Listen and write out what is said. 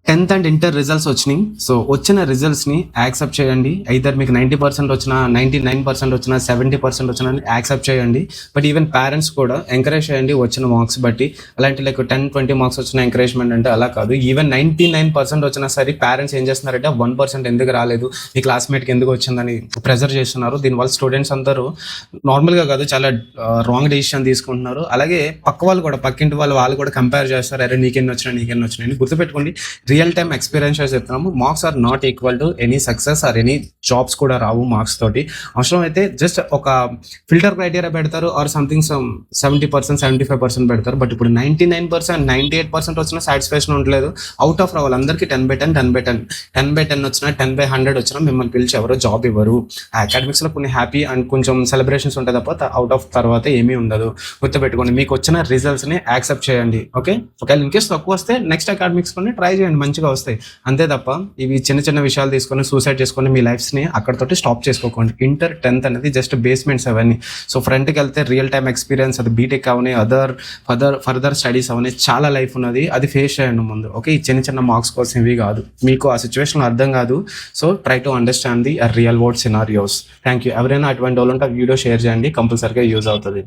10th and inter results వచ్చినాయి. So వచ్చిన రిజల్ట్స్ని accept చేయండి. ఐదర్ మీకు 90% వచ్చినా, 99% వచ్చినా, 70% వచ్చినా యాక్సెప్ట్ చేయండి. బట్ ఈవెన్ పేరెంట్స్ కూడా ఎంకరేజ్ చేయండి వచ్చిన మార్క్స్ బట్టి. అలాంటి లైక్ 10-20 మార్క్స్ వచ్చిన ఎంకరేజ్మెంట్ అంటే అలా కాదు. ఈవెన్ 99% వచ్చినా సరే పేరెంట్స్ ఏం చేస్తున్నారంటే 1% ఎందుకు రాలేదు, మీ క్లాస్మేట్కి ఎందుకు వచ్చిందని ప్రెజర్ చేస్తున్నారు. దీనివల్ల స్టూడెంట్స్ అందరూ నార్మల్గా కాదు, చాలా రాంగ్ డెసిషన్ తీసుకుంటున్నారు. అలాగే పక్క వాళ్ళు కూడా, పక్కింటి వాళ్ళు కూడా కంపేర్ చేస్తారు, అరే నీకెన్ని వచ్చినాయి. గుర్తుపెట్టుకోండి, రియల్ టైమ్ ఎక్స్పీరియన్స్ చెప్తున్నాము. Marks are not equal to any success or any jobs కూడా రావు మార్క్స్ తోటి. అవసరం అయితే జస్ట్ ఒక ఫిల్టర్ క్రైటీరియా పెడతారు, ఆర్ సంథింగ్ 70%, 75% పెడతారు. బట్ ఇప్పుడు 99%, 98% వచ్చినా సాటిస్ఫాక్షన్ ఉండలేదు. అవుట్ ఆఫ్ రావాలి అందరికీ 10/10, 10/10 వచ్చినా, 10/100 వచ్చినా మిమ్మల్ని పిలిచి ఎవరో జాబ్ ఇవ్వరు. అకాడమిక్స్లో కొన్ని హ్యాపీ అండ్ కొంచెం సెలబ్రేషన్స్ ఉంటాయి తప్ప అవుట్ ఆఫ్ తర్వాత ఏమీ ఉండదు. గుర్తుపెట్టుకోండి, మీకు వచ్చిన రిజల్ట్స్ని యాక్సెప్ట్ చేయండి. ఓకే, ఒకవేళ ఇన్కేస్ తక్కువ వస్తే నెక్స్ట్ అకాడమిక్స్ కొన్ని ట్రై చేయండి, మంచిగా వస్తాయి. అంతే తప్ప ఇవి చిన్న విషయాలు తీసుకొని సూసైడ్ చేసుకొని మీ లైఫ్స్ని అక్కడతోటి స్టాప్ చేసుకోకండి. ఇంటర్ 10th అనేది జస్ట్ బేస్మెంట్స్ అవన్నీ. సో ఫ్రంట్కి వెళ్తే రియల్ టైమ్ ఎక్స్పీరియన్స్, అది బీటెక్ అవని, ఫర్దర్ స్టడీస్ అవని చాలా లైఫ్ ఉన్నది, అది ఫేస్ చేయండి ముందు. ఓకే, ఈ చిన్న మార్క్స్ కోసం ఇవి కాదు. మీకు ఆ సిచ్యువేషన్ అర్థం కాదు. So try to understand the real world scenarios. Thank you. ఎవరైనా అటువంటి వాళ్ళు ఉంటే వీడియో షేర్ చేయండి, కంపల్సరీగా యూజ్ అవుతుంది.